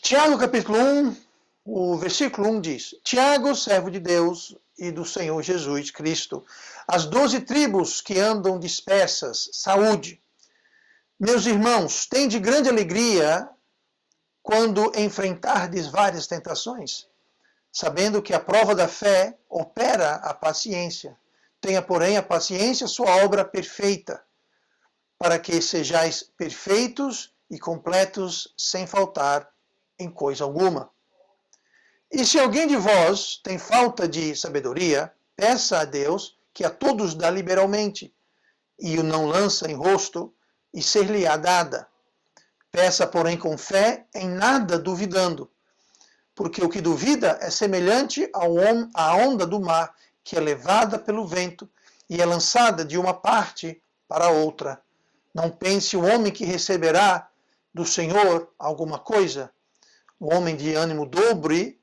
Tiago capítulo 1, o versículo 1 diz: Tiago, servo de Deus e do Senhor Jesus Cristo, as 12 tribos que andam dispersas, saúde. Meus irmãos, tende grande alegria quando enfrentardes várias tentações, sabendo que a prova da fé opera a paciência. Tenha, porém, a paciência sua obra perfeita, para que sejais perfeitos e completos sem faltar em coisa alguma. E se alguém de vós tem falta de sabedoria, peça a Deus, que a todos dá liberalmente, e o não lança em rosto, e ser-lhe-á dada. Peça, porém, com fé, em nada duvidando, porque o que duvida é semelhante à onda do mar, que é levada pelo vento e é lançada de uma parte para outra. Não pense o homem que receberá do Senhor alguma coisa. O homem de ânimo dobre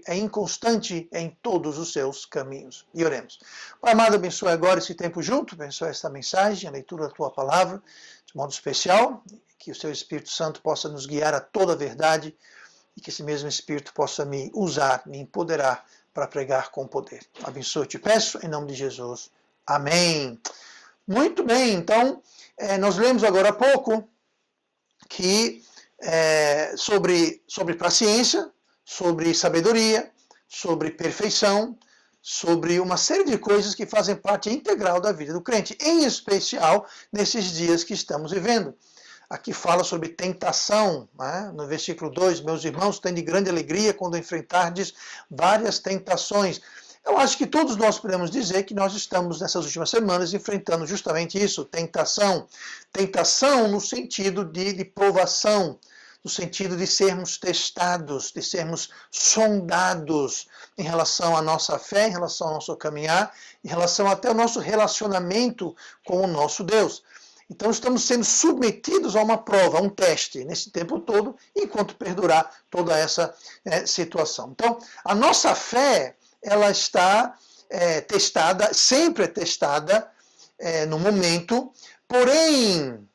é inconstante em todos os seus caminhos. E oremos. Pai amado, abençoe agora esse tempo junto, abençoe esta mensagem, a leitura da Tua Palavra, de modo especial, que o Seu Espírito Santo possa nos guiar a toda a verdade e que esse mesmo Espírito possa me usar, me empoderar para pregar com poder. Abençoe, te peço, em nome de Jesus. Amém. Muito bem, então, nós lemos agora há pouco que sobre paciência, sobre sabedoria, sobre perfeição, sobre uma série de coisas que fazem parte integral da vida do crente, em especial nesses dias que estamos vivendo. Aqui fala sobre tentação, né? No versículo 2, meus irmãos, tende grande alegria quando enfrentardes várias tentações. Eu acho que todos nós podemos dizer que nós estamos nessas últimas semanas enfrentando justamente isso, tentação. Tentação no sentido de provação, no sentido de sermos testados, de sermos sondados em relação à nossa fé, em relação ao nosso caminhar, em relação até ao nosso relacionamento com o nosso Deus. Então estamos sendo submetidos a uma prova, a um teste, nesse tempo todo, enquanto perdurar toda essa situação. Então, a nossa fé, ela está testada, sempre é testada no momento, porém,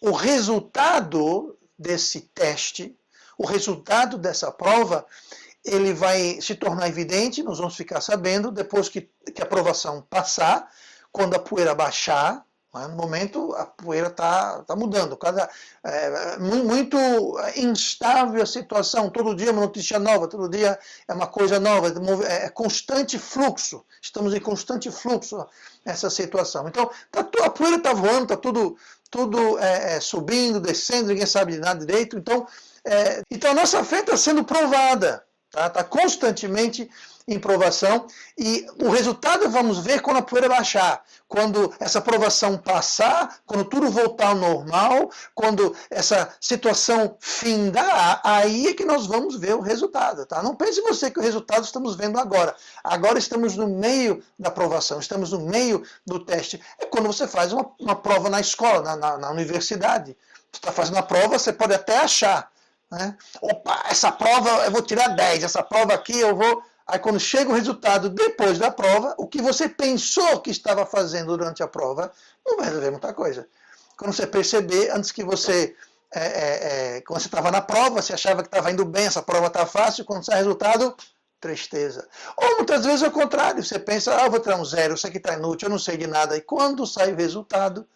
o resultado desse teste, o resultado dessa prova, ele vai se tornar evidente, nós vamos ficar sabendo, depois que a provação passar, quando a poeira baixar. No momento, a poeira está mudando. Muito instável a situação. Todo dia é uma notícia nova, todo dia é uma coisa nova. É constante fluxo. Estamos em constante fluxo nessa situação. Então, a poeira está voando, está tudo subindo, descendo, ninguém sabe de nada direito. Então a nossa fé está sendo provada. Está constantemente em provação, e o resultado vamos ver quando a poeira baixar, quando essa provação passar, quando tudo voltar ao normal, quando essa situação findar, aí é que nós vamos ver o resultado. Tá? Não pense você que o resultado estamos vendo agora. Agora estamos no meio da provação, estamos no meio do teste. É quando você faz uma prova na escola, na universidade. Você está fazendo a prova, você pode até achar, né? Opa, essa prova eu vou tirar 10, essa prova aqui eu vou... Aí quando chega o resultado depois da prova, o que você pensou que estava fazendo durante a prova, não vai resolver muita coisa. Quando você perceber, antes que você... quando você estava na prova, você achava que estava indo bem, essa prova está fácil, quando sai o resultado, tristeza. Ou muitas vezes é o contrário, você pensa, eu vou tirar um 0, isso aqui está inútil, eu não sei de nada. E quando sai o resultado,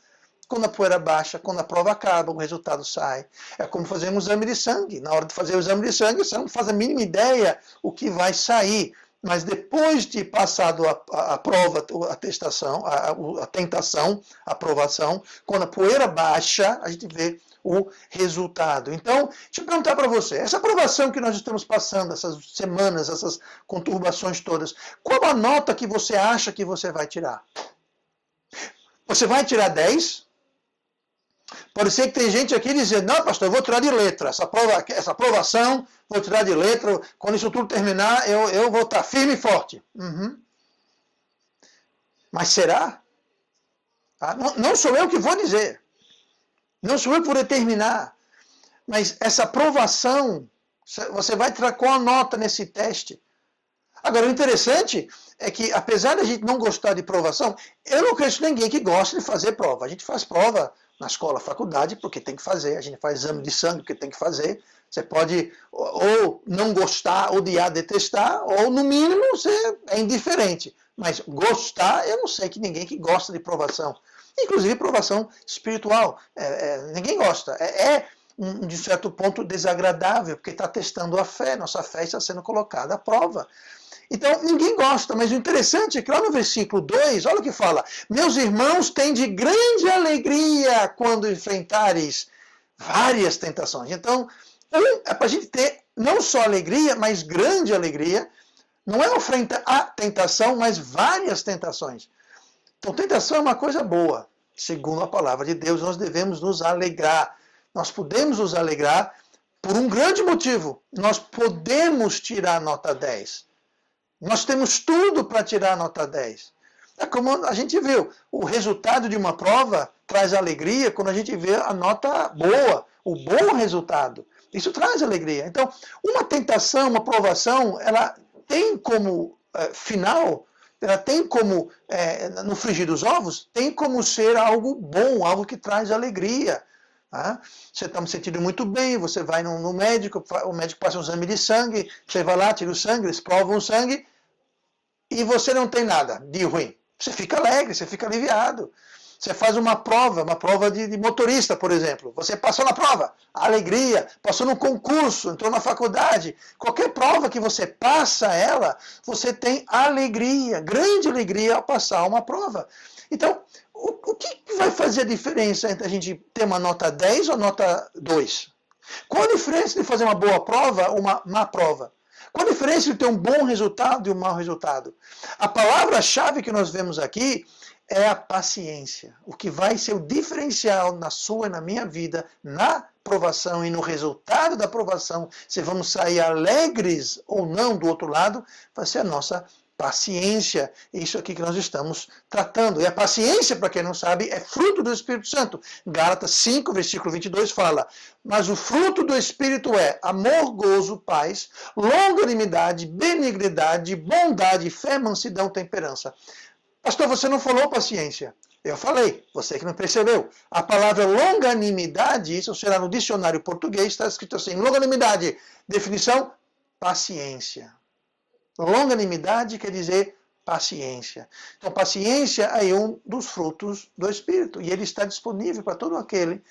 quando a poeira baixa, quando a prova acaba, o resultado sai. É como fazer um exame de sangue. Na hora de fazer o exame de sangue, você não faz a mínima ideia o que vai sair. Mas depois de passado a prova, a testação, a tentação, a aprovação, quando a poeira baixa, a gente vê o resultado. Então, deixa eu perguntar para você, essa aprovação que nós estamos passando, essas semanas, essas conturbações todas, qual a nota que você acha que você vai tirar? Você vai tirar 10? Pode ser que tem gente aqui dizendo, não, pastor, eu vou tirar de letra. Essa aprovação, vou tirar de letra. Quando isso tudo terminar, eu vou estar firme e forte. Uhum. Mas será? Não sou eu que vou dizer. Não sou eu que vou determinar. Mas essa aprovação, você vai tirar qual a nota nesse teste? Agora, o interessante é que, apesar de a gente não gostar de provação, eu não conheço ninguém que goste de fazer prova. A gente faz prova na escola, faculdade, porque tem que fazer. A gente faz exame de sangue porque tem que fazer. Você pode ou não gostar, odiar, detestar, ou no mínimo você é indiferente. Mas gostar, eu não sei que ninguém que gosta de provação. Inclusive provação espiritual. Ninguém gosta. De certo ponto, desagradável, porque está testando a fé. Nossa fé está sendo colocada à prova. Então, ninguém gosta, mas o interessante é que lá no versículo 2, olha o que fala: meus irmãos, têm de grande alegria quando enfrentares várias tentações. Então, é para a gente ter não só alegria, mas grande alegria. Não é enfrentar a tentação, mas várias tentações. Então, tentação é uma coisa boa. Segundo a palavra de Deus, nós devemos nos alegrar. Nós podemos nos alegrar por um grande motivo. Nós podemos tirar nota 10. Nós temos tudo para tirar nota 10. É como a gente viu, o resultado de uma prova traz alegria quando a gente vê a nota boa, o bom resultado. Isso traz alegria. Então, uma tentação, uma provação, ela tem como final, ela tem como, no frigir dos ovos, tem como ser algo bom, algo que traz alegria. Tá? Você está se sentindo muito bem, você vai no médico, o médico passa um exame de sangue, você vai lá, tira o sangue, eles provam o sangue, e você não tem nada de ruim. Você fica alegre, você fica aliviado. Você faz uma prova de motorista, por exemplo. Você passou na prova, alegria. Passou num concurso, entrou na faculdade. Qualquer prova que você passa ela, você tem alegria, grande alegria ao passar uma prova. Então, o que vai fazer a diferença entre a gente ter uma nota 10 ou nota 2? Qual a diferença de fazer uma boa prova ou uma má prova? Qual a diferença de ter um bom resultado e um mau resultado? A palavra-chave que nós vemos aqui é a paciência. O que vai ser o diferencial na sua e na minha vida, na provação e no resultado da provação, se vamos sair alegres ou não do outro lado, vai ser a nossa paciência. Isso aqui que nós estamos tratando. E a paciência, para quem não sabe, é fruto do Espírito Santo. Gálatas 5, versículo 22 fala: mas o fruto do Espírito é amor, gozo, paz, longanimidade, benignidade, bondade, fé, mansidão, temperança. Pastor, você não falou paciência. Eu falei, você que não percebeu. A palavra longanimidade, isso será no dicionário português, está escrito assim: longanimidade, definição, paciência. Longanimidade quer dizer paciência. Então, paciência é um dos frutos do Espírito. E ele está disponível para todo aquele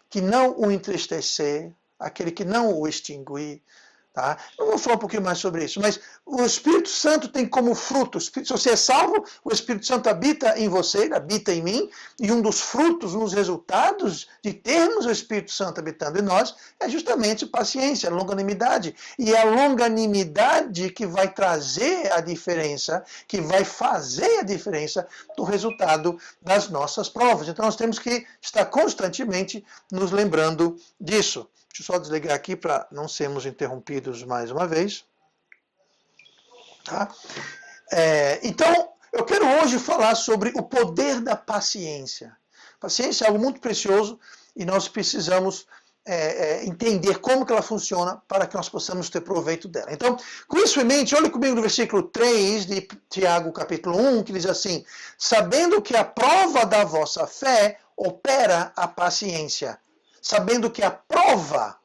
que não o entristecer, aquele que não o extinguir. Tá? Eu vou falar um pouquinho mais sobre isso, mas o Espírito Santo tem como fruto, se você é salvo, o Espírito Santo habita em você, ele habita em mim, e um dos frutos, um dos resultados de termos o Espírito Santo habitando em nós, é justamente paciência, longanimidade. E é a longanimidade que vai trazer a diferença, que vai fazer a diferença do resultado das nossas provas. Então nós temos que estar constantemente nos lembrando disso. Deixa eu só desligar aqui para não sermos interrompidos mais uma vez. Tá? Então, eu quero hoje falar sobre o poder da paciência. Paciência é algo muito precioso e nós precisamos entender como que ela funciona para que nós possamos ter proveito dela. Então, com isso em mente, olhe comigo no versículo 3 de Tiago, capítulo 1, que diz assim: sabendo que a prova da vossa fé opera a paciência. Sabendo que a prova,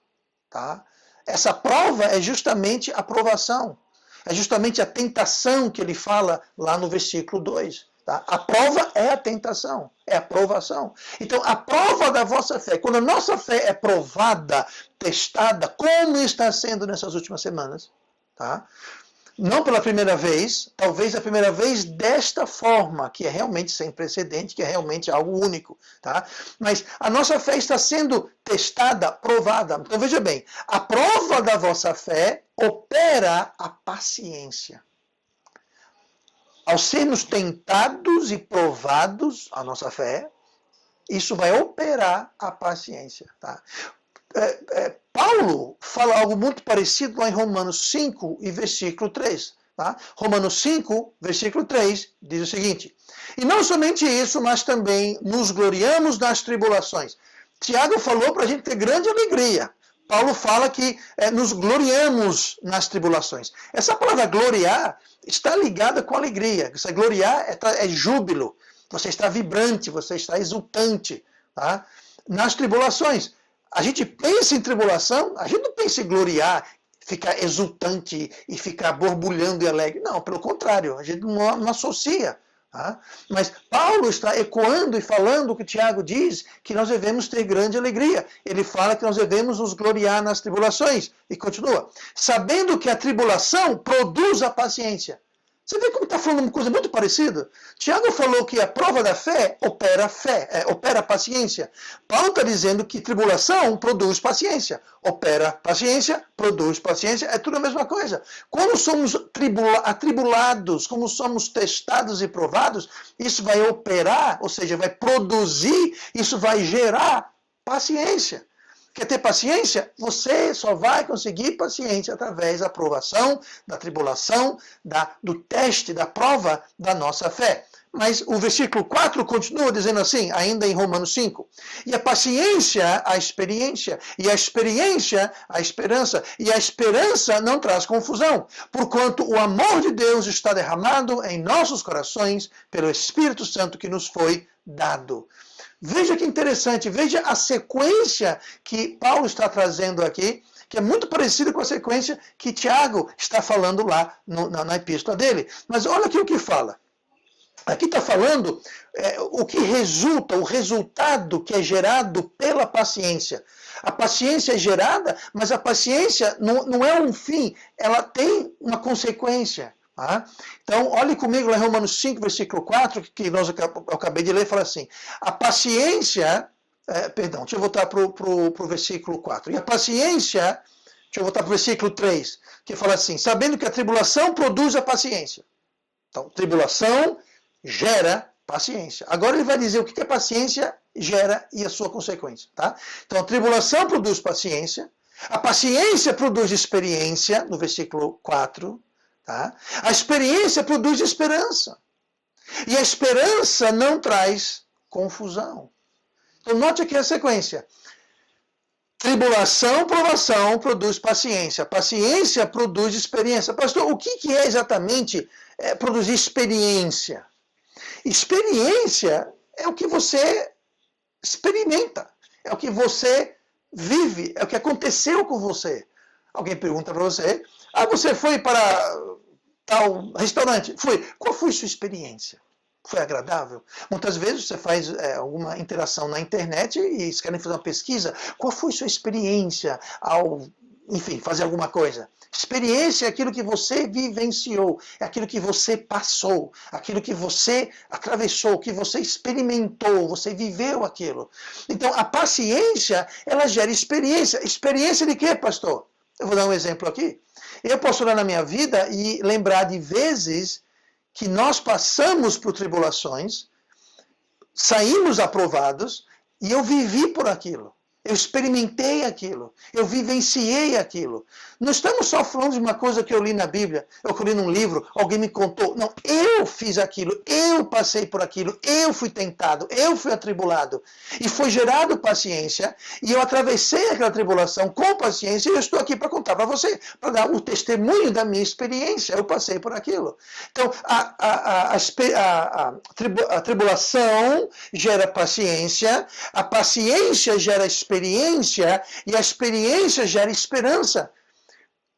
tá? Essa prova é justamente a provação. É justamente a tentação que ele fala lá no versículo 2. Tá? A prova é a tentação, é a provação. Então, a prova da vossa fé, quando a nossa fé é provada, testada, como está sendo nessas últimas semanas, tá? Não pela primeira vez, talvez a primeira vez desta forma, que é realmente sem precedente, que é realmente algo único. Tá? Mas a nossa fé está sendo testada, provada. Então veja bem, a prova da vossa fé opera a paciência. Ao sermos tentados e provados a nossa fé, isso vai operar a paciência. Tá? Paulo fala algo muito parecido lá em Romanos 5 e versículo 3. Tá? Romanos 5, versículo 3, diz o seguinte: e não somente isso, mas também nos gloriamos nas tribulações. Tiago falou para a gente ter grande alegria. Paulo fala que nos gloriamos nas tribulações. Essa palavra gloriar está ligada com alegria. Essa gloriar é júbilo. Você está vibrante, você está exultante. Tá? nas tribulações. A gente pensa em tribulação, a gente não pensa em gloriar, ficar exultante e ficar borbulhando e alegre. Não, pelo contrário, a gente não associa. Tá? Mas Paulo está ecoando e falando o que Tiago diz, que nós devemos ter grande alegria. Ele fala que nós devemos nos gloriar nas tribulações. E continua. Sabendo que a tribulação produz a paciência. Você vê como está falando uma coisa muito parecida? Tiago falou que a prova da fé, opera paciência. Paulo está dizendo que tribulação produz paciência. Opera paciência, produz paciência, é tudo a mesma coisa. Quando somos atribulados, como somos testados e provados, isso vai operar, ou seja, vai produzir, isso vai gerar paciência. Quer ter paciência? Você só vai conseguir paciência através da provação, da tribulação, do teste, da prova da nossa fé. Mas o versículo 4 continua dizendo assim, ainda em Romanos 5. E a paciência, a experiência. E a experiência, a esperança. E a esperança não traz confusão, porquanto o amor de Deus está derramado em nossos corações pelo Espírito Santo que nos foi dado. Veja que interessante, veja a sequência que Paulo está trazendo aqui, que é muito parecida com a sequência que Tiago está falando lá na epístola dele. Mas olha aqui o que fala. Aqui está falando o que resulta, o resultado que é gerado pela paciência. A paciência é gerada, mas a paciência não é um fim, ela tem uma consequência. Tá? Então, olhe comigo lá em Romanos 5, versículo 4, que eu acabei de ler, fala assim, a paciência, deixa eu voltar para o versículo 4, e a paciência, deixa eu voltar para o versículo 3, que fala assim, sabendo que a tribulação produz a paciência. Então, tribulação gera paciência. Agora ele vai dizer o que a paciência gera e a sua consequência. Tá? Então, a tribulação produz paciência, a paciência produz experiência, no versículo 4, tá? A experiência produz esperança. E a esperança não traz confusão. Então, note aqui a sequência. Tribulação, provação produz paciência. Paciência produz experiência. Pastor, o que é exatamente produzir experiência? Experiência é o que você experimenta. É o que você vive. É o que aconteceu com você. Alguém pergunta para você, você foi para tal restaurante? Fui. Qual foi sua experiência? Foi agradável? Muitas vezes você faz alguma interação na internet e eles querem fazer uma pesquisa. Qual foi sua experiência ao, enfim, fazer alguma coisa? Experiência é aquilo que você vivenciou, é aquilo que você passou, aquilo que você atravessou, que você experimentou, você viveu aquilo. Então, a paciência, ela gera experiência. Experiência de quê, pastor? Eu vou dar um exemplo aqui. Eu posso olhar na minha vida e lembrar de vezes que nós passamos por tribulações, saímos aprovados e eu vivi por aquilo. Eu experimentei aquilo, eu vivenciei aquilo. Não estamos só falando de uma coisa que eu li na Bíblia, ou que eu li num livro, alguém me contou. Não, eu fiz aquilo, eu passei por aquilo, eu fui tentado, eu fui atribulado. E foi gerado paciência, e eu atravessei aquela tribulação com paciência, e eu estou aqui para contar para você, para dar o testemunho da minha experiência. Eu passei por aquilo. Então, a tribulação gera paciência, a paciência gera experiência, e a experiência gera esperança.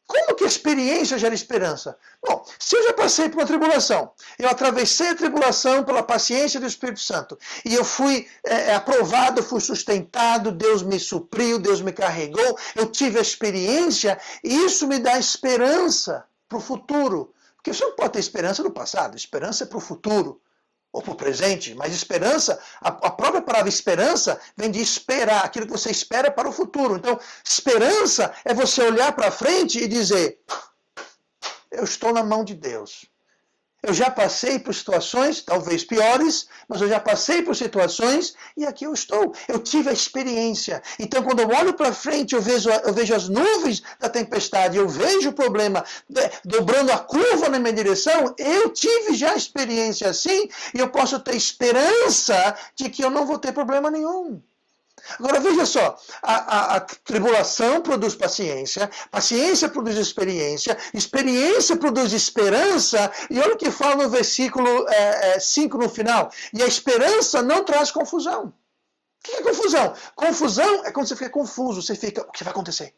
Como que a experiência gera esperança? Bom, se eu já passei por uma tribulação, eu atravessei a tribulação pela paciência do Espírito Santo, e eu fui aprovado, fui sustentado, Deus me supriu, Deus me carregou, eu tive a experiência, e isso me dá esperança para o futuro. Porque você não pode ter esperança no passado, esperança é para o futuro. Ou para o presente, mas esperança, a própria palavra esperança vem de esperar, aquilo que você espera para o futuro. Então, esperança é você olhar para frente e dizer, eu estou na mão de Deus. Eu já passei por situações, talvez piores, mas eu já passei por situações e aqui eu estou. Eu tive a experiência. Então, quando eu olho para frente, eu vejo as nuvens da tempestade, eu vejo o problema dobrando a curva na minha direção, eu tive já a experiência assim e eu posso ter esperança de que eu não vou ter problema nenhum. Agora veja só, a tribulação produz paciência, paciência produz experiência, experiência produz esperança, e olha o que fala no versículo 5 no final, e a esperança não traz confusão. O que é confusão? Confusão é quando você fica confuso, você fica, o que vai acontecer?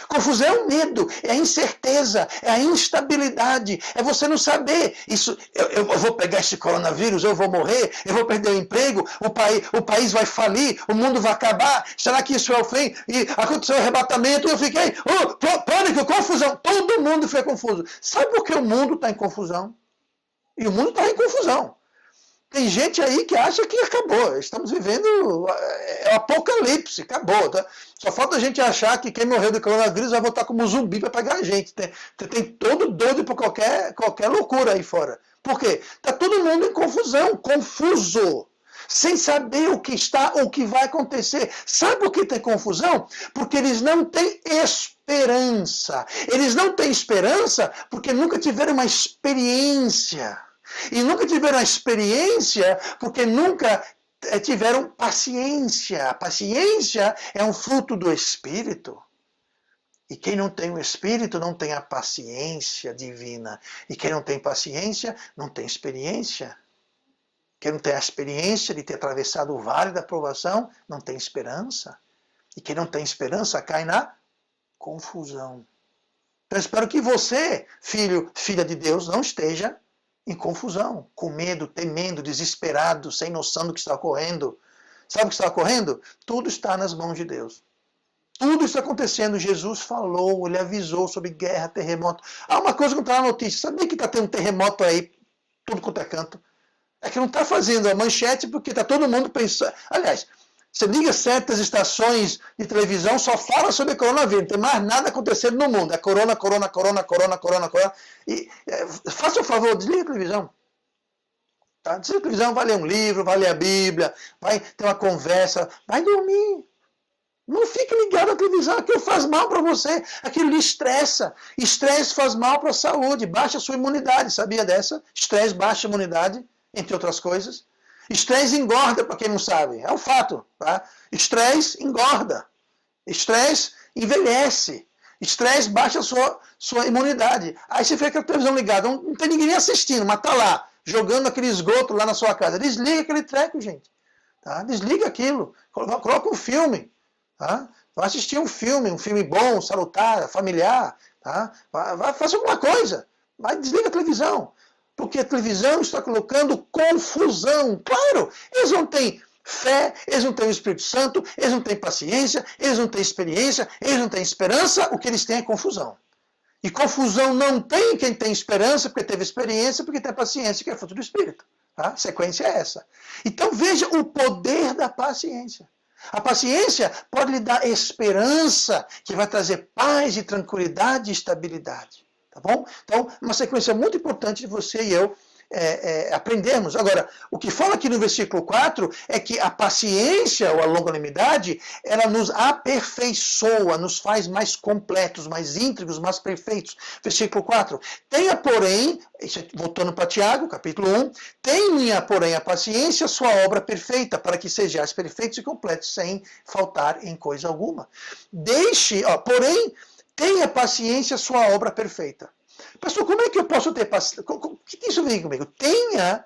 Confusão é o medo, é a incerteza, é a instabilidade, é você não saber. Isso, eu vou pegar esse coronavírus, eu vou morrer, eu vou perder o emprego, o país vai falir, o mundo vai acabar, será que isso é o fim? E aconteceu o arrebatamento, eu fiquei, pânico, confusão, todo mundo foi confuso. Sabe por que o mundo está em confusão? E o mundo está em confusão. Tem gente aí que acha que acabou. Estamos vivendo o apocalipse, acabou. Tá? Só falta a gente achar que quem morreu do coronavírus vai voltar como zumbi para pegar a gente. Tem todo doido por qualquer loucura aí fora. Por quê? Está todo mundo em confusão, confuso, sem saber o que está ou o que vai acontecer. Sabe por que tem confusão? Porque eles não têm esperança. Eles não têm esperança porque nunca tiveram uma experiência. E nunca tiveram a experiência porque nunca tiveram paciência. A paciência é um fruto do Espírito. E quem não tem o Espírito não tem a paciência divina. E quem não tem paciência não tem experiência. Quem não tem a experiência de ter atravessado o vale da provação não tem esperança. E quem não tem esperança cai na confusão. Então eu espero que você, filho, filha de Deus, não esteja em confusão, com medo, temendo, desesperado, sem noção do que está ocorrendo. Sabe o que está ocorrendo? Tudo está nas mãos de Deus. Tudo está acontecendo. Jesus falou, ele avisou sobre guerra, terremoto. Há uma coisa que não está na notícia. Sabia que está tendo um terremoto aí, tudo quanto é canto? É que não está fazendo a manchete porque está todo mundo pensando. Aliás, você liga certas estações de televisão, só fala sobre coronavírus, não tem mais nada acontecendo no mundo. É corona. E faça o favor, desliga a televisão. Tá? Desliga a televisão, vai ler um livro, vai ler a Bíblia, vai ter uma conversa, vai dormir. Não fique ligado à televisão, aquilo faz mal para você, aquilo lhe estressa. Estresse faz mal para a saúde, baixa a sua imunidade, sabia dessa? Estresse baixa a imunidade, entre outras coisas. Estresse engorda, para quem não sabe, é um fato. Tá? Estresse engorda. Estresse envelhece. Estresse baixa a sua imunidade. Aí você fica com a televisão ligada, não tem ninguém assistindo, mas está lá, jogando aquele esgoto lá na sua casa. Desliga aquele treco, gente. Tá? Desliga aquilo. Coloca um filme. Tá? Vai assistir um filme bom, salutar, familiar. Tá? Vai fazer alguma coisa. Vai, desliga a televisão. Porque a televisão está colocando confusão. Claro, eles não têm fé, eles não têm o Espírito Santo, eles não têm paciência, eles não têm experiência, eles não têm esperança, o que eles têm é confusão. E confusão não tem quem tem esperança, porque teve experiência, porque tem paciência, que é fruto do Espírito. Tá? A sequência é essa. Então veja o poder da paciência. A paciência pode lhe dar esperança, que vai trazer paz e tranquilidade e estabilidade. Tá bom? Então, uma sequência muito importante de você e eu aprendermos. Agora, o que fala aqui no versículo 4 é que a paciência ou a longanimidade, ela nos aperfeiçoa, nos faz mais completos, mais íntegros, mais perfeitos. Versículo 4. Tenha, porém, voltando para Tiago, capítulo 1, tenha, porém, a paciência, sua obra perfeita, para que sejais perfeitos e completos, sem faltar em coisa alguma. Porém, tenha paciência, sua obra perfeita. Pastor, como é que eu posso ter paciência? O que isso vem comigo? Tenha,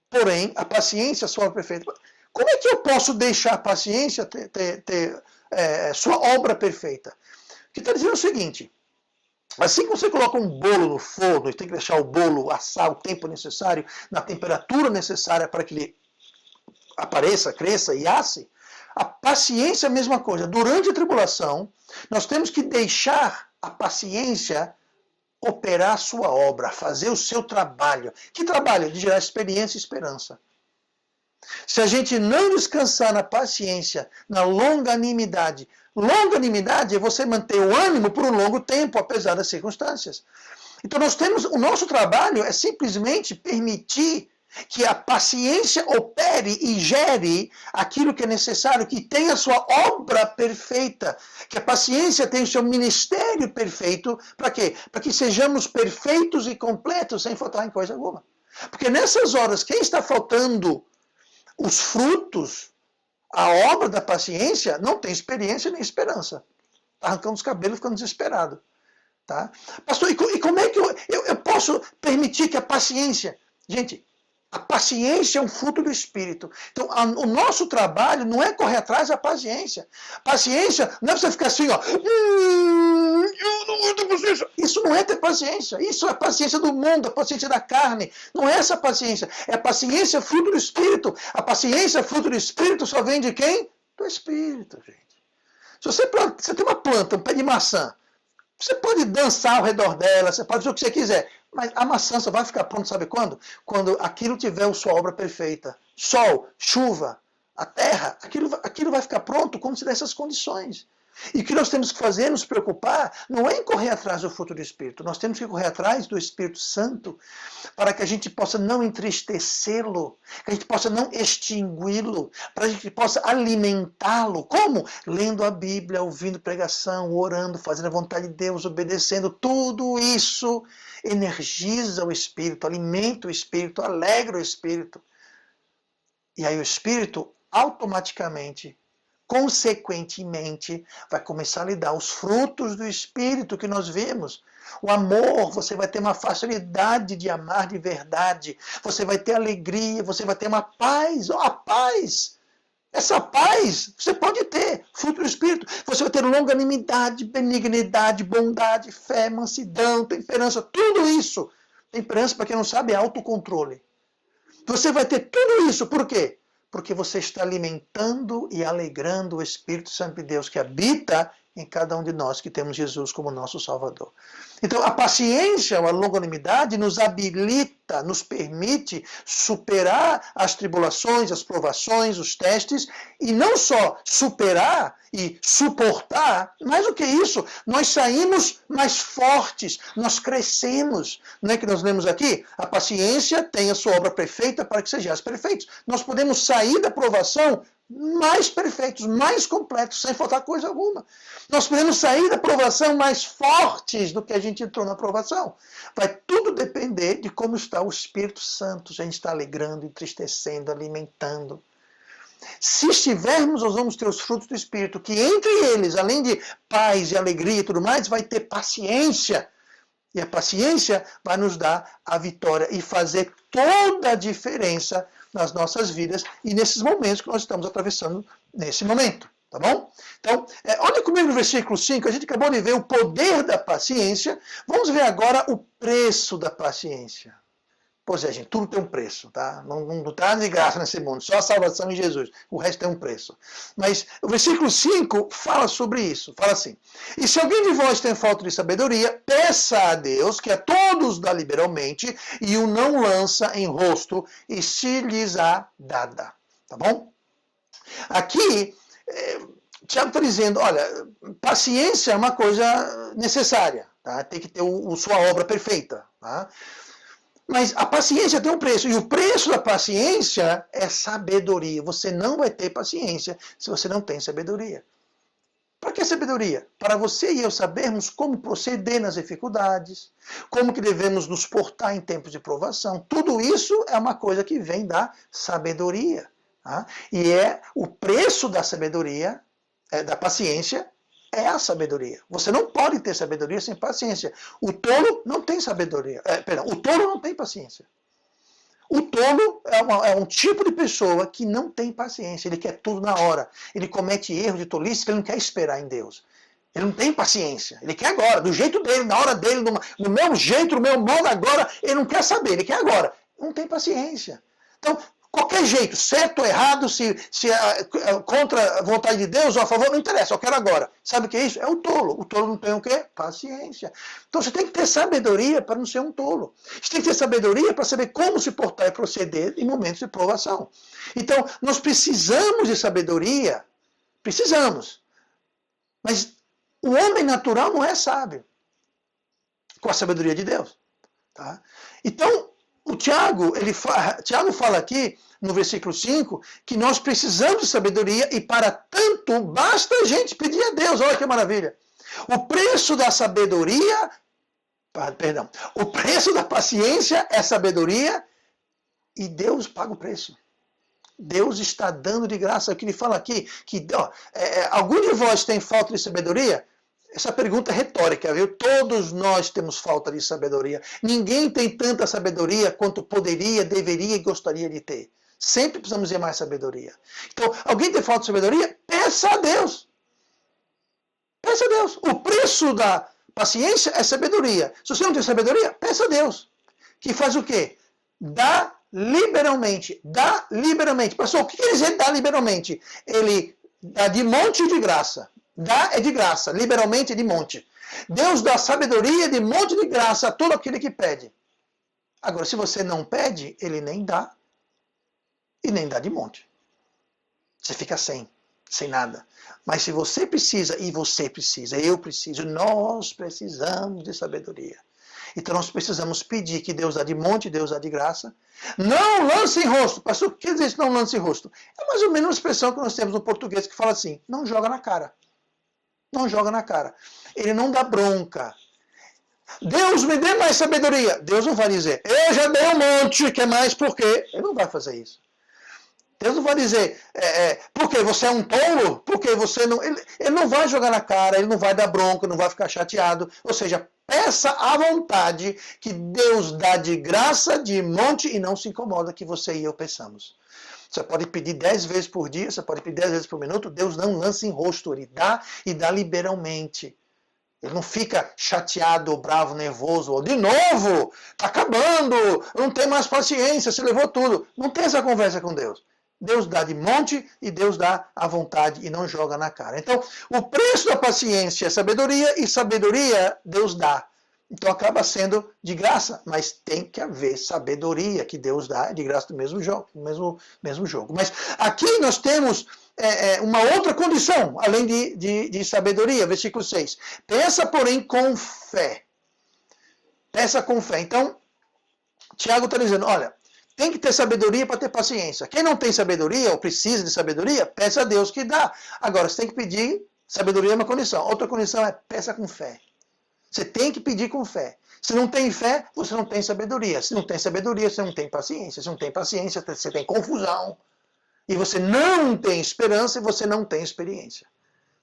porém, a paciência, sua obra perfeita. Como é que eu posso deixar a paciência ter sua obra perfeita? O que está dizendo é o seguinte: assim que você coloca um bolo no forno e tem que deixar o bolo assar o tempo necessário, na temperatura necessária para que ele apareça, cresça e asse, a paciência é a mesma coisa. Durante a tribulação, nós temos que deixar a paciência operar a sua obra, fazer o seu trabalho. Que trabalho? De gerar experiência e esperança. Se a gente não descansar na paciência, na longanimidade é você manter o ânimo por um longo tempo, apesar das circunstâncias. Então o nosso trabalho é simplesmente permitir que a paciência opere e gere aquilo que é necessário, que tenha a sua obra perfeita, que a paciência tenha o seu ministério perfeito. Para quê? Para que sejamos perfeitos e completos, sem faltar em coisa alguma. Porque nessas horas, quem está faltando os frutos, a obra da paciência, não tem experiência nem esperança. Está arrancando os cabelos, ficando desesperado. Tá? Pastor, e como é que eu posso permitir que a paciência... Gente, A paciência é um fruto do Espírito. Então, o nosso trabalho não é correr atrás da paciência. Paciência não é você ficar assim, ó. Eu não vou ter paciência. Isso não é ter paciência. Isso é a paciência do mundo, a paciência da carne. Não é essa paciência. É a paciência fruto do Espírito. A paciência fruto do Espírito só vem de quem? Do Espírito, gente. Se você tem uma planta, um pé de maçã, você pode dançar ao redor dela, você pode fazer o que você quiser, mas a maçã só vai ficar pronta, sabe quando? Quando aquilo tiver sua obra perfeita. Sol, chuva, a terra, aquilo vai ficar pronto como se dessas condições. E o que nós temos que fazer, nos preocupar, não é em correr atrás do fruto do Espírito. Nós temos que correr atrás do Espírito Santo para que a gente possa não entristecê-lo, que a gente possa não extingui-lo, para que a gente possa alimentá-lo. Como? Lendo a Bíblia, ouvindo pregação, orando, fazendo a vontade de Deus, obedecendo. Tudo isso energiza o Espírito, alimenta o Espírito, alegra o Espírito. E aí o Espírito automaticamente, consequentemente, vai começar a lhe dar os frutos do Espírito que nós vemos. O amor, você vai ter uma facilidade de amar de verdade. Você vai ter alegria, você vai ter uma paz. A paz! Essa paz você pode ter, fruto do Espírito. Você vai ter longanimidade, benignidade, bondade, fé, mansidão, temperança, tudo isso. Temperança, para quem não sabe, é autocontrole. Você vai ter tudo isso, por quê? Porque você está alimentando e alegrando o Espírito Santo de Deus que habita em cada um de nós que temos Jesus como nosso Salvador. Então, a paciência, a longanimidade nos habilita, nos permite superar as tribulações, as provações, os testes, e não só superar e suportar, mais do que isso, nós saímos mais fortes, nós crescemos. Não é que nós lemos aqui? A paciência tem a sua obra perfeita para que sejais perfeitos. Nós podemos sair da provação mais perfeitos, mais completos, sem faltar coisa alguma. Nós podemos sair da provação mais fortes do que a gente entrou na provação. Vai tudo depender de como está o Espírito Santo. A gente está alegrando, entristecendo, alimentando. Se estivermos, nós vamos ter os frutos do Espírito, que entre eles, além de paz e alegria e tudo mais, vai ter paciência. E a paciência vai nos dar a vitória e fazer toda a diferença nas nossas vidas e nesses momentos que nós estamos atravessando nesse momento. Tá bom? Então, olha comigo no versículo 5, a gente acabou de ver o poder da paciência. Vamos ver agora o preço da paciência. Pois é, gente, tudo tem um preço, tá? Não está de graça nesse mundo, só a salvação em Jesus. O resto tem um preço. Mas o versículo 5 fala sobre isso. Fala assim: e se alguém de vós tem falta de sabedoria, peça a Deus, que a todos dá liberalmente, e o não lança em rosto, e se lhes há dada. Tá bom? Aqui, Tiago está dizendo, olha, paciência é uma coisa necessária, tá? Tem que ter sua obra perfeita, tá? Mas a paciência tem um preço, e o preço da paciência é sabedoria. Você não vai ter paciência se você não tem sabedoria. Para que sabedoria? Para você e eu sabermos como proceder nas dificuldades, como que devemos nos portar em tempos de provação. Tudo isso é uma coisa que vem da sabedoria. Tá? E o preço da sabedoria, da paciência, é a sabedoria. Você não pode ter sabedoria sem paciência. O tolo não tem sabedoria. O tolo não tem paciência. O tolo é um tipo de pessoa que não tem paciência. Ele quer tudo na hora. Ele comete erros de tolice que ele não quer esperar em Deus. Ele não tem paciência. Ele quer agora, do jeito dele, na hora dele, no meu jeito, no meu modo agora. Ele não quer saber, ele quer agora. Não tem paciência. Então, qualquer jeito, certo ou errado, se é contra a vontade de Deus ou a favor, não interessa, eu quero agora. Sabe o que é isso? É o tolo. O tolo não tem o quê? Paciência. Então você tem que ter sabedoria para não ser um tolo. Você tem que ter sabedoria para saber como se portar e proceder em momentos de provação. Então, nós precisamos de sabedoria. Precisamos. Mas o homem natural não é sábio com a sabedoria de Deus. Tá? Então, o Tiago fala aqui, no versículo 5, que nós precisamos de sabedoria e para tanto basta a gente pedir a Deus. Olha que maravilha. O preço da sabedoria, o preço da paciência é sabedoria e Deus paga o preço. Deus está dando de graça. O que ele fala aqui, que algum de vós tem falta de sabedoria, Essa pergunta é retórica, viu? Todos nós temos falta de sabedoria. Ninguém tem tanta sabedoria quanto poderia, deveria e gostaria de ter. Sempre precisamos de mais sabedoria. Então, alguém tem falta de sabedoria? Peça a Deus. Peça a Deus. O preço da paciência é sabedoria. Se você não tem sabedoria, peça a Deus. Que faz o quê? Dá liberalmente. Dá liberalmente. Pastor, o que quer dizer dá liberalmente? Ele dá de monte de graça. Dá é de graça. Liberalmente é de monte. Deus dá sabedoria de monte de graça a todo aquele que pede. Agora, se você não pede, ele nem dá. E nem dá de monte. Você fica sem nada. Mas se você precisa, e você precisa, eu preciso, nós precisamos de sabedoria. Então nós precisamos pedir que Deus dá de monte, Deus dá de graça. Não lance em rosto. Pastor, o que quer dizer isso, não lance em rosto? É mais ou menos uma expressão que nós temos no português que fala assim, não joga na cara. Não joga na cara. Ele não dá bronca. Deus me dê mais sabedoria. Deus não vai dizer, eu já dei um monte, quer mais por quê? Ele não vai fazer isso. Deus não vai dizer, porque você é um tolo, porque você não... Ele não vai jogar na cara, ele não vai dar bronca, não vai ficar chateado. Ou seja, peça à vontade que Deus dá de graça, de monte, e não se incomoda que você e eu peçamos. Você pode pedir 10 vezes por dia, você pode pedir 10 vezes por minuto, Deus não lança em rosto, ele dá e dá liberalmente. Ele não fica chateado, bravo, nervoso, ou de novo, está acabando, não tem mais paciência, você levou tudo. Não tem essa conversa com Deus. Deus dá de monte e Deus dá à vontade e não joga na cara. Então, o preço da paciência é sabedoria e sabedoria Deus dá. Então acaba sendo de graça, mas tem que haver sabedoria que Deus dá de graça do mesmo jogo. Mesmo jogo. Mas aqui nós temos uma outra condição, além de sabedoria, versículo 6. Peça, porém, com fé. Peça com fé. Então, Tiago está dizendo, olha, tem que ter sabedoria para ter paciência. Quem não tem sabedoria ou precisa de sabedoria, peça a Deus que dá. Agora, você tem que pedir sabedoria é uma condição. Outra condição é peça com fé. Você tem que pedir com fé. Se não tem fé, você não tem sabedoria. Se não tem sabedoria, você não tem paciência. Se não tem paciência, você tem confusão. E você não tem esperança e você não tem experiência.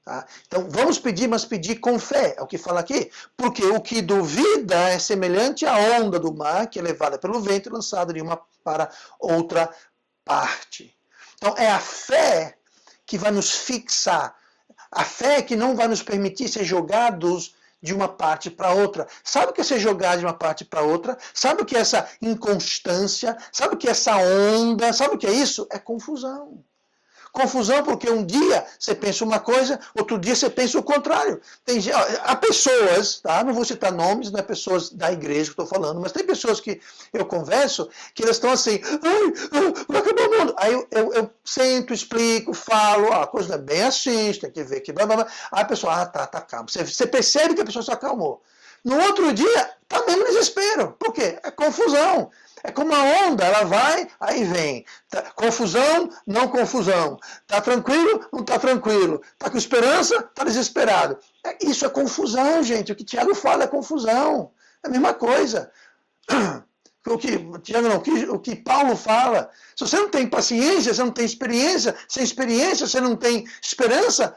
Tá? Então, vamos pedir, mas pedir com fé, é o que fala aqui. Porque o que duvida é semelhante à onda do mar, que é levada pelo vento e lançada de uma para outra parte. Então, é a fé que vai nos fixar. A fé que não vai nos permitir ser jogados de uma parte para outra. Sabe o que é ser jogado de uma parte para outra? Sabe o que é essa inconstância? Sabe o que é essa onda? Sabe o que é isso? É confusão. Confusão porque um dia você pensa uma coisa, outro dia você pensa o contrário. Há pessoas, tá? Não vou citar nomes, não é pessoas da igreja que estou falando, mas tem pessoas que eu converso que elas estão assim, vai acabar o mundo. Aí eu sento, explico, falo, a coisa não é bem assim, tem que ver que blá blá blá. Aí a pessoa, tá calma. Você percebe que a pessoa se acalmou. No outro dia, tá mesmo desespero. Por quê? É confusão. É como a onda, ela vai, aí vem. Tá, confusão, não confusão. Tá tranquilo, não tá tranquilo. Tá com esperança, tá desesperado. Isso é confusão, gente. O que Tiago fala é confusão. É a mesma coisa. O que Paulo fala. Se você não tem paciência, você não tem experiência, sem experiência você não tem esperança,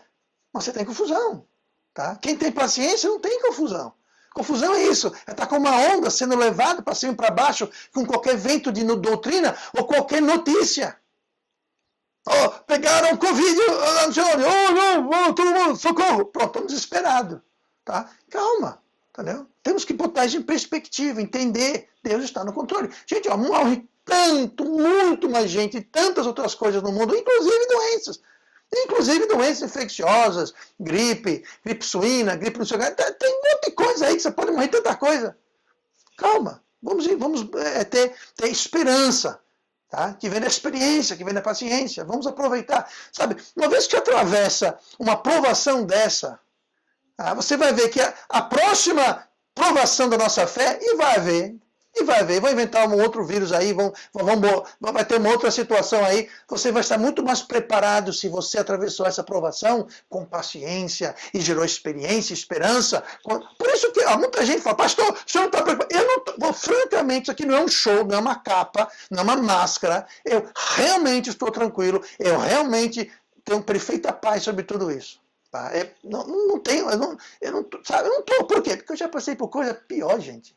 mas você tem confusão. Tá? Quem tem paciência não tem confusão. Confusão é isso, é estar com uma onda sendo levada para cima e para baixo com qualquer vento de doutrina ou qualquer notícia. Oh, pegaram Covid, todo mundo, socorro. Pronto, estamos desesperados. Tá? Calma, entendeu? Temos que botar isso em perspectiva, entender, Deus está no controle. Gente, morre muito mais gente e tantas outras coisas no mundo, inclusive doenças. Inclusive doenças infecciosas, gripe suína, gripe não sei o que. Tem um monte de coisa aí que você pode morrer tanta coisa. Calma, vamos ter esperança, tá? Que vem da experiência, que vem da paciência. Vamos aproveitar. Sabe, uma vez que atravessa uma provação dessa, você vai ver que a próxima provação da nossa fé, e vai inventar um outro vírus aí, vai ter uma outra situação aí, você vai estar muito mais preparado se você atravessou essa provação com paciência e gerou experiência, esperança. Por isso que muita gente fala, pastor, o senhor não está preparado. Eu não tô, francamente, isso aqui não é um show, não é uma capa, não é uma máscara. Eu realmente estou tranquilo, eu realmente tenho perfeita paz sobre tudo isso. Tá? Não tenho, sabe, eu não tô. Por quê? Porque eu já passei por coisa pior, gente.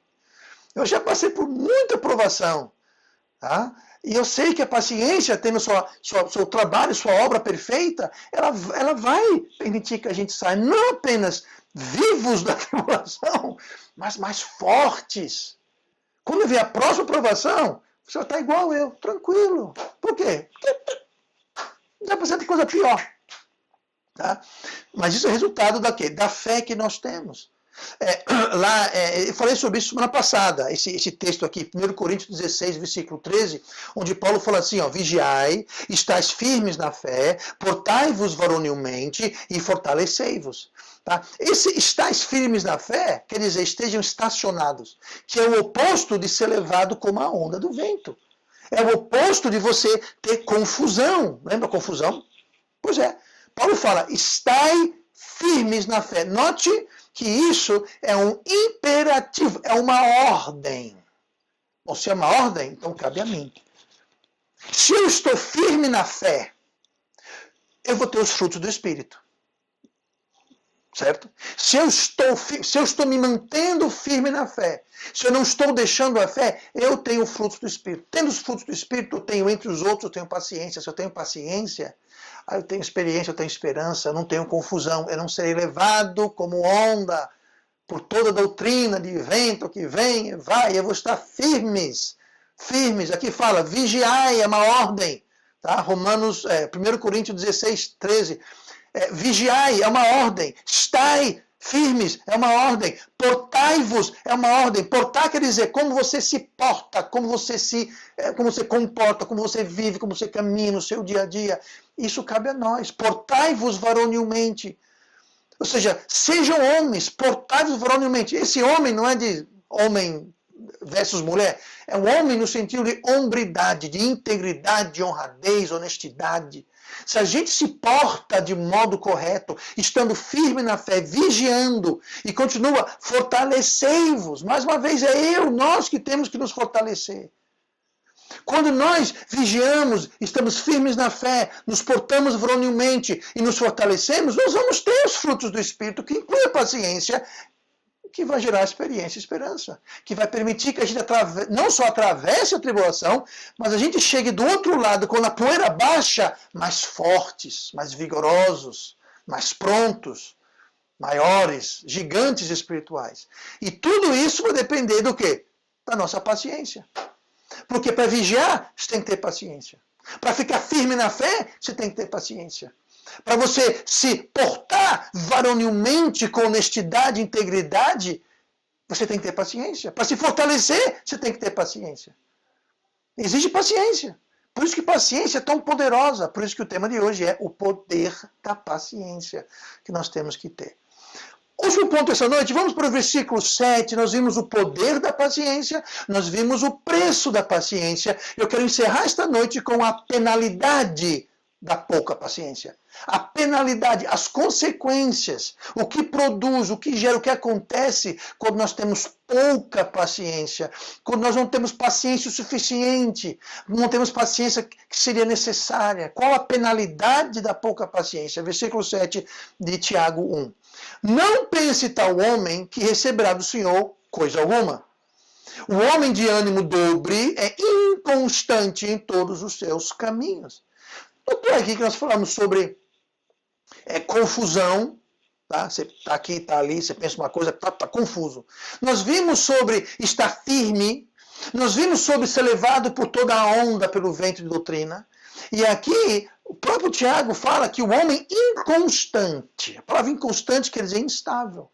Eu já passei por muita provação. Tá? E eu sei que a paciência, tendo seu trabalho, sua obra perfeita, ela vai permitir que a gente saia não apenas vivos da tribulação, mas mais fortes. Quando vier a próxima provação, você vai estar igual eu, tranquilo. Por quê? Porque já passei por coisa pior. Tá? Mas isso é resultado da quê? Da fé que nós temos. Eu falei sobre isso semana passada, esse texto aqui, 1 Coríntios 16, versículo 13, onde Paulo fala assim, ó, vigiai, estáis firmes na fé, portai-vos varonilmente e fortalecei-vos. Tá? Esse estáis firmes na fé, quer dizer, estejam estacionados, que é o oposto de ser levado como a onda do vento. É o oposto de você ter confusão. Lembra a confusão? Pois é. Paulo fala, estai firmes na fé. Note que isso é um imperativo, é uma ordem. Ou se é uma ordem, então cabe a mim. Se eu estou firme na fé, eu vou ter os frutos do Espírito. Certo? Se eu estou me mantendo firme na fé, se eu não estou deixando a fé, eu tenho frutos do Espírito. Tendo os frutos do Espírito, eu tenho entre os outros, eu tenho paciência. Se eu tenho paciência, eu tenho experiência, eu tenho esperança, eu não tenho confusão, eu não serei levado como onda por toda doutrina de vento que vem e vai, eu vou estar firmes. Aqui fala, vigiai, é uma ordem. Tá? 1 Coríntios 16, 13. Vigiai, é uma ordem. Estai firmes, é uma ordem. Portai-vos, é uma ordem. Portar quer dizer como você se porta, como você comporta, como você vive, como você caminha no seu dia a dia. Isso cabe a nós. Portai-vos varonilmente. Ou seja, sejam homens, portai-vos varonilmente. Esse homem não é de homem versus mulher. É um homem no sentido de hombridade, de integridade, de honradez, honestidade. Se a gente se porta de modo correto, estando firme na fé, vigiando, e continua, fortalecei-vos. Mais uma vez, nós que temos que nos fortalecer. Quando nós vigiamos, estamos firmes na fé, nos portamos varonilmente e nos fortalecemos, nós vamos ter os frutos do Espírito, que inclui a paciência, que vai gerar experiência e esperança, que vai permitir que a gente não só atravesse a tribulação, mas a gente chegue do outro lado, quando a poeira baixa, mais fortes, mais vigorosos, mais prontos, maiores, gigantes espirituais. E tudo isso vai depender do quê? Da nossa paciência. Porque para vigiar, você tem que ter paciência. Para ficar firme na fé, você tem que ter paciência. Para você se portar varonilmente com honestidade e integridade, você tem que ter paciência. Para se fortalecer, você tem que ter paciência. Exige paciência. Por isso que paciência é tão poderosa. Por isso que o tema de hoje é o poder da paciência que nós temos que ter. Último ponto essa noite, vamos para o versículo 7, nós vimos o poder da paciência, nós vimos o preço da paciência. Eu quero encerrar esta noite com a penalidade da pouca paciência. A penalidade, as consequências, o que produz, o que gera, o que acontece quando nós temos pouca paciência, quando nós não temos paciência o suficiente, não temos paciência que seria necessária. Qual a penalidade da pouca paciência? Versículo 7 de Tiago 1. Não pense tal homem que receberá do Senhor coisa alguma. O homem de ânimo dobre é inconstante em todos os seus caminhos. Notou aqui que nós falamos sobre confusão. Tá? Você está aqui, está ali, você pensa uma coisa, está confuso. Nós vimos sobre estar firme, nós vimos sobre ser levado por toda a onda pelo vento de doutrina. E aqui, o próprio Tiago fala que o homem inconstante, a palavra inconstante quer dizer instável.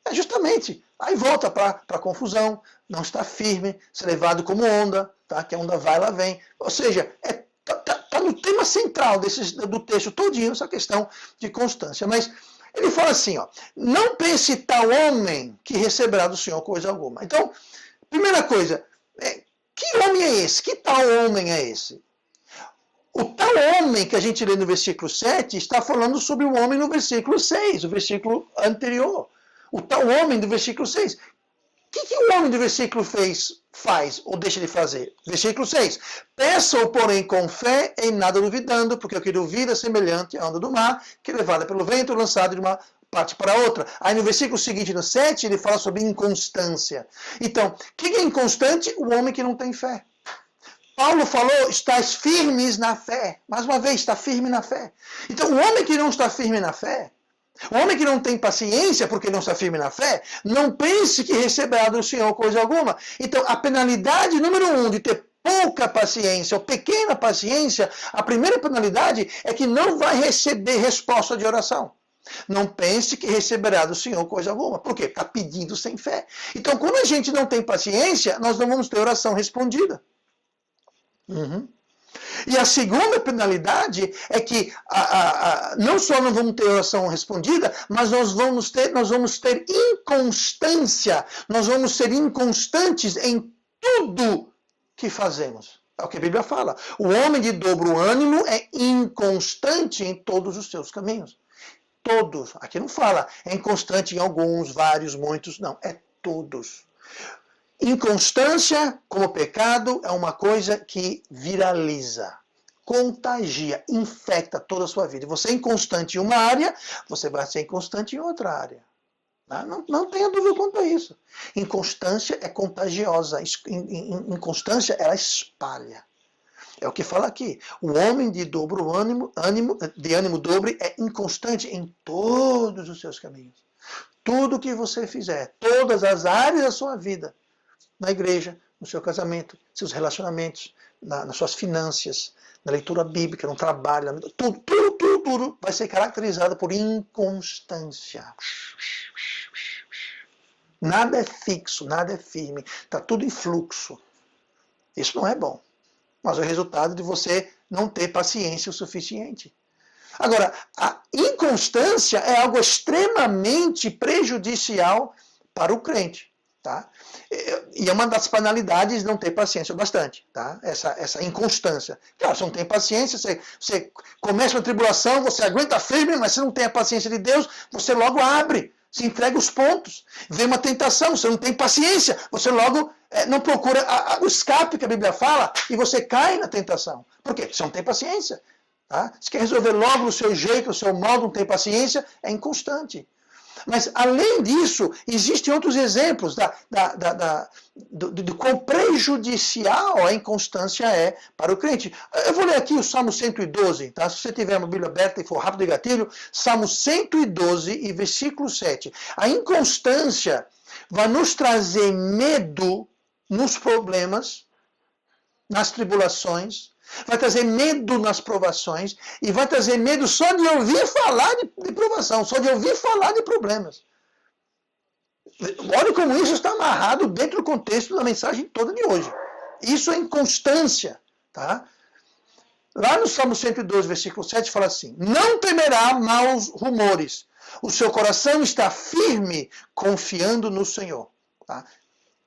É justamente, aí volta para a confusão, não está firme, ser levado como onda, tá? Que a onda vai, ela vem. Ou seja, está no tema central do texto todinho, essa questão de constância. Mas ele fala assim, ó, não pense tal homem que receberá do Senhor coisa alguma. Então, primeira coisa, que homem é esse? Que tal homem é esse? O tal homem que a gente lê no versículo 7 está falando sobre o homem no versículo 6, o versículo anterior. O tal homem do versículo 6. O que o homem do versículo 6 faz ou deixa de fazer? Versículo 6. Peça-o, porém, com fé, em nada duvidando, porque o que duvida é semelhante à onda do mar, que é levada pelo vento, lançado de uma parte para outra. Aí no versículo seguinte, no 7, ele fala sobre inconstância. Então, o que é inconstante? O homem que não tem fé. Paulo falou, estás firmes na fé. Mais uma vez, está firme na fé. Então, o homem que não está firme na fé, o homem que não tem paciência porque não está firme na fé, não pense que receberá do Senhor coisa alguma. Então, a penalidade número 1 de ter pouca paciência ou pequena paciência, a primeira penalidade é que não vai receber resposta de oração. Não pense que receberá do Senhor coisa alguma. Por quê? Está pedindo sem fé. Então, quando a gente não tem paciência, nós não vamos ter oração respondida. E a segunda penalidade é que não só não vamos ter oração respondida, mas nós vamos ter inconstância. Nós vamos ser inconstantes em tudo que fazemos. É o que a Bíblia fala. O homem de dobro ânimo é inconstante em todos os seus caminhos. Todos. Aqui não fala é inconstante em alguns, vários, muitos. Não, é todos. Inconstância, como pecado, é uma coisa que viraliza, contagia, infecta toda a sua vida. Você é inconstante em uma área, você vai ser inconstante em outra área. Não tenha dúvida quanto a isso. Inconstância é contagiosa. Inconstância, ela espalha. É o que fala aqui. O homem de dobro ânimo dobre é inconstante em todos os seus caminhos. Tudo que você fizer, todas as áreas da sua vida, na igreja, no seu casamento, seus relacionamentos, nas suas finanças, na leitura bíblica, no trabalho, tudo vai ser caracterizado por inconstância. Nada é fixo, nada é firme, está tudo em fluxo. Isso não é bom, mas é o resultado de você não ter paciência o suficiente. Agora, a inconstância é algo extremamente prejudicial para o crente. Tá? E é uma das penalidades não ter paciência bastante, tá? Essa inconstância. Claro, você não tem paciência, você começa uma tribulação, você aguenta firme, mas você não tem a paciência de Deus, você logo abre, se entrega os pontos. Vem uma tentação, você não tem paciência, você logo não procura o escape que a Bíblia fala e você cai na tentação. Por quê? Você não tem paciência. Tá? Você quer resolver logo do seu jeito, do seu modo, não tem paciência, é inconstante. Mas, além disso, existem outros exemplos do quão prejudicial a inconstância é para o crente. Eu vou ler aqui o Salmo 112, tá? Se você tiver uma Bíblia aberta e for rápido e gatilho, Salmo 112 e versículo 7. A inconstância vai nos trazer medo nos problemas, nas tribulações, vai trazer medo nas provações e vai trazer medo só de ouvir falar de provação, só de ouvir falar de problemas. Olha como isso está amarrado dentro do contexto da mensagem toda de hoje. Isso é inconstância. Tá? Lá no Salmo 112, versículo 7, fala assim: não temerá maus rumores, o seu coração está firme, confiando no Senhor. Tá?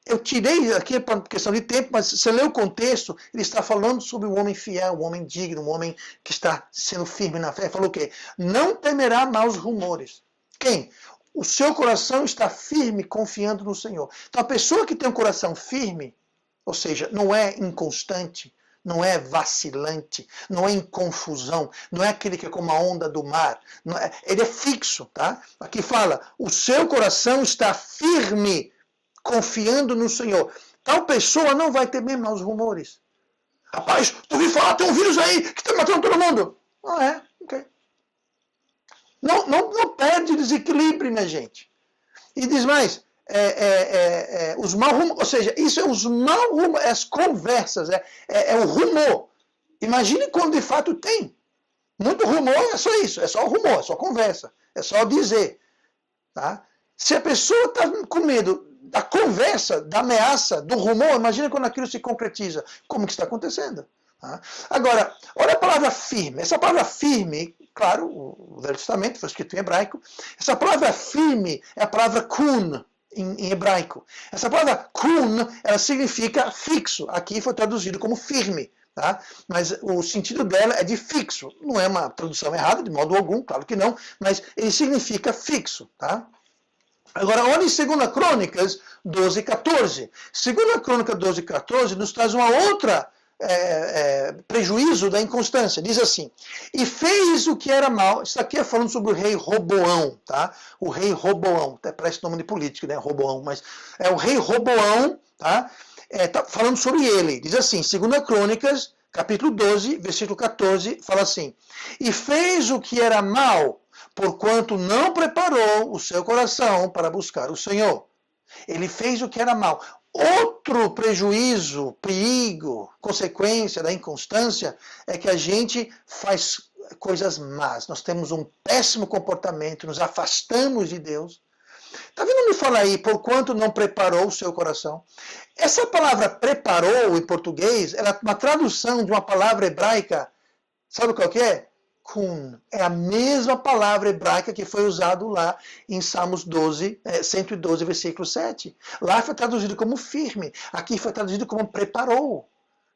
Eu tirei aqui por questão de tempo, mas se você lê o contexto, ele está falando sobre o homem fiel, o homem digno, o homem que está sendo firme na fé. Ele falou o quê? Não temerá maus rumores. Quem? O seu coração está firme, confiando no Senhor. Então a pessoa que tem um coração firme, ou seja, não é inconstante, não é vacilante, não é em confusão, não é aquele que é como a onda do mar, ele é fixo. Tá? Aqui fala, o seu coração está firme, confiando no Senhor. Tal pessoa não vai ter mesmo maus rumores. Rapaz, tu ouviu falar, tem um vírus aí que está matando todo mundo. Ok. Não perde desequilíbrio, minha gente. E diz mais, os maus rumores, ou seja, isso é os maus rumores, as conversas, é o rumor. Imagine quando de fato tem. Muito rumor é só isso, é só rumor, é só conversa, é só dizer. Tá? Se a pessoa está com medo da conversa, da ameaça, do rumor, imagina quando aquilo se concretiza. Como que está acontecendo? Tá? Agora, olha a palavra firme. Essa palavra firme, claro, o Velho Testamento foi escrito em hebraico. Essa palavra firme é a palavra kun, em hebraico. Essa palavra kun, ela significa fixo. Aqui foi traduzido como firme. Tá? Mas o sentido dela é de fixo. Não é uma tradução errada, de modo algum, claro que não, mas ele significa fixo. Tá? Agora, olha em 2 Crônicas 12, 14. 2 Crônica 12, 14 nos traz uma outra prejuízo da inconstância. Diz assim: e fez o que era mal. Isso aqui é falando sobre o rei Roboão, tá? O rei Roboão, até parece nome de político, né? Roboão, mas é o rei Roboão, tá? Tá falando sobre ele. Diz assim, 2 Crônicas, capítulo 12, versículo 14, fala assim: e fez o que era mal, porquanto não preparou o seu coração para buscar o Senhor. Ele fez o que era mal. Outro prejuízo, perigo, consequência da inconstância é que a gente faz coisas más. Nós temos um péssimo comportamento, nos afastamos de Deus. Está vendo me falar aí, porquanto não preparou o seu coração? Essa palavra preparou, em português, ela é uma tradução de uma palavra hebraica. Sabe qual que é? Kun. É a mesma palavra hebraica que foi usado lá em Salmos 112, versículo 7. Lá foi traduzido como firme. Aqui foi traduzido como preparou.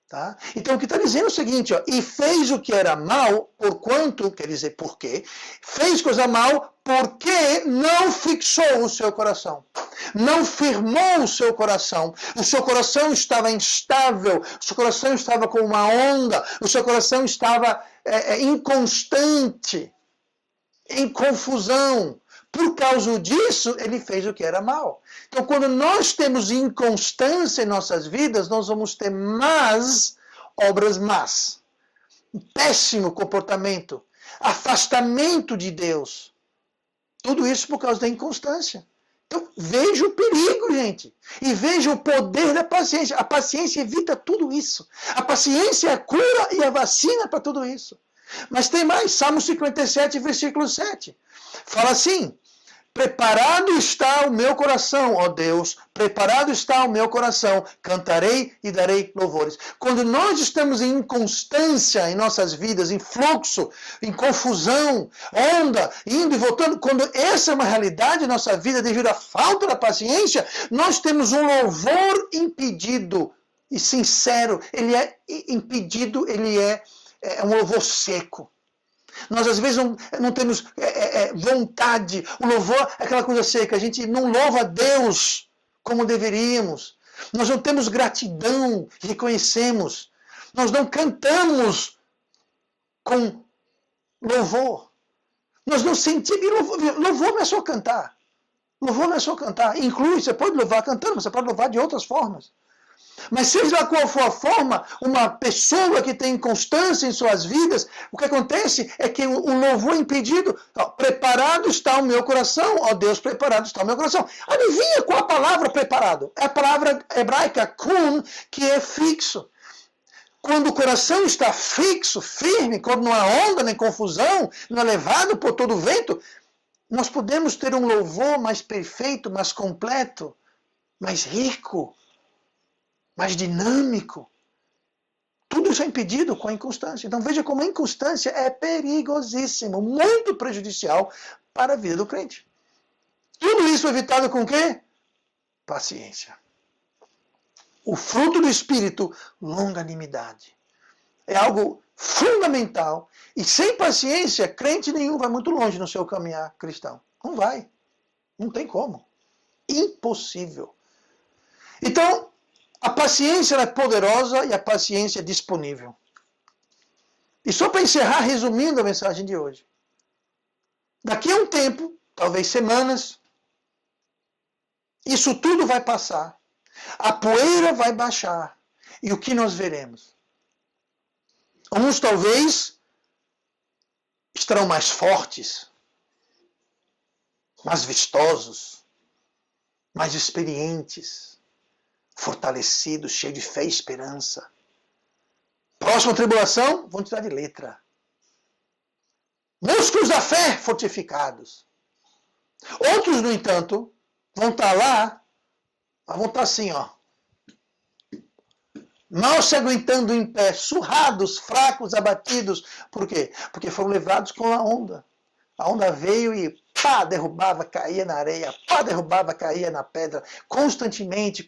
Tá? Então o que está dizendo é o seguinte, ó, e fez o que era mal, porquanto, quer dizer, por quê? Fez coisa mal porque não fixou o seu coração. Não firmou o seu coração estava instável, o seu coração estava com uma onda, o seu coração estava inconstante, em confusão. Por causa disso, ele fez o que era mal. Então, quando nós temos inconstância em nossas vidas, nós vamos ter obras más. Um péssimo comportamento, afastamento de Deus. Tudo isso por causa da inconstância. Então, veja o perigo, gente. E veja o poder da paciência. A paciência evita tudo isso. A paciência é a cura e a vacina para tudo isso. Mas tem mais, Salmo 57, versículo 7. Fala assim: preparado está o meu coração, ó Deus, preparado está o meu coração, cantarei e darei louvores. Quando nós estamos em inconstância em nossas vidas, em fluxo, em confusão, onda, indo e voltando, quando essa é uma realidade em nossa vida devido à falta da paciência, nós temos um louvor impedido e sincero. Ele é impedido, ele é um louvor seco. Nós às vezes não temos vontade. O louvor é aquela coisa seca. A gente não louva a Deus como deveríamos. Nós não temos gratidão, reconhecemos. Nós não cantamos com louvor. Nós não sentimos. Louvor não é só cantar. Louvor não é só cantar. Inclui, você pode louvar cantando, você pode louvar de outras formas. Mas seja lá qual for a forma, uma pessoa que tem constância em suas vidas, o que acontece é que o louvor é impedido. Preparado está o meu coração, ó Deus, preparado está o meu coração. Adivinha qual a palavra preparado? É a palavra hebraica kun, que é fixo. Quando o coração está fixo, firme, quando não há onda nem confusão, não é levado por todo o vento, nós podemos ter um louvor mais perfeito, mais completo, mais rico, mais dinâmico. Tudo isso é impedido com a inconstância. Então veja como a inconstância é perigosíssimo, muito prejudicial para a vida do crente. Tudo isso é evitado com o quê? Paciência. O fruto do Espírito, longanimidade. É algo fundamental. E sem paciência, crente nenhum vai muito longe no seu caminhar cristão. Não vai. Não tem como. Impossível. Então, a paciência é poderosa e a paciência é disponível. E só para encerrar, resumindo a mensagem de hoje. Daqui a um tempo, talvez semanas, isso tudo vai passar. A poeira vai baixar. E o que nós veremos? Uns talvez estarão mais fortes, mais vistosos, mais experientes, fortalecidos, cheios de fé e esperança. Próxima tribulação, vão tirar de letra. Músculos da fé fortificados. Outros, no entanto, vão estar lá, mas vão estar assim, ó. Mal se aguentando em pé, surrados, fracos, abatidos. Por quê? Porque foram levados com a onda. A onda veio e pá, derrubava, caía na areia, pá, derrubava, caía na pedra, constantemente,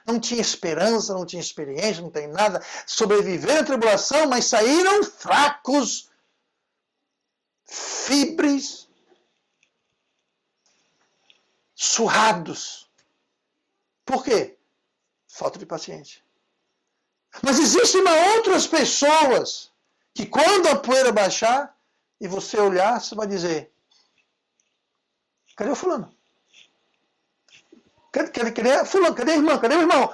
não tinha esperança, não tinha experiência, não tem nada, sobreviveram à tribulação, mas saíram fracos, fibres, surrados. Por quê? Falta de paciência. Mas existem outras pessoas que quando a poeira baixar e você olhar, você vai dizer, cadê o fulano? Cadê fulano? Cadê a irmã? Cadê o irmão?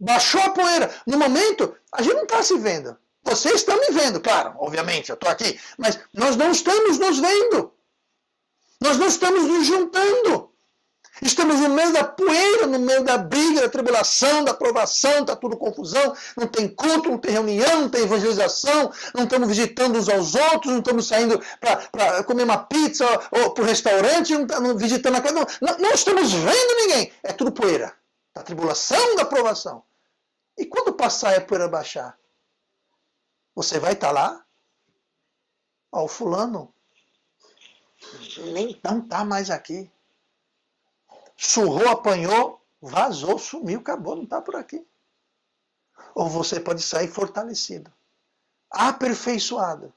Baixou a poeira. No momento, a gente não está se vendo. Vocês estão me vendo, claro, obviamente, eu estou aqui. Mas nós não estamos nos vendo. Nós não estamos nos juntando. Estamos no meio da poeira, no meio da briga, da tribulação, da provação, está tudo confusão, não tem culto, não tem reunião, não tem evangelização, não estamos visitando uns aos outros, não estamos saindo para comer uma pizza ou para o restaurante, não estamos visitando a casa, não estamos vendo ninguém. É tudo poeira, da tribulação, da provação. E quando passar a poeira baixar, você vai estar lá? Ó, o fulano nem não está mais aqui. Surrou, apanhou, vazou, sumiu, acabou, não está por aqui. Ou você pode sair fortalecido, aperfeiçoado,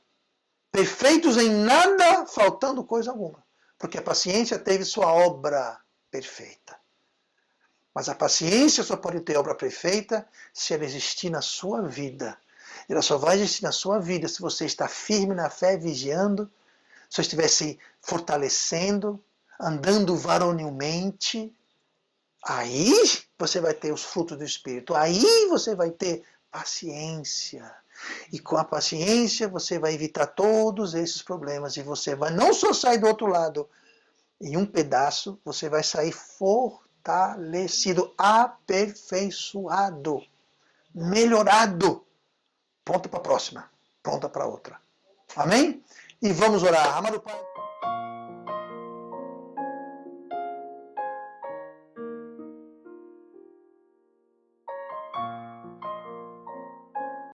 perfeitos em nada, faltando coisa alguma. Porque a paciência teve sua obra perfeita. Mas a paciência só pode ter obra perfeita se ela existir na sua vida. Ela só vai existir na sua vida se você está firme na fé, vigiando, se você estiver se fortalecendo, andando varonilmente, aí você vai ter os frutos do Espírito, aí você vai ter paciência. E com a paciência você vai evitar todos esses problemas e você vai não só sair do outro lado em um pedaço, você vai sair fortalecido, aperfeiçoado, melhorado. Pronto para a próxima, pronta para outra. Amém? E vamos orar. Amado Pai.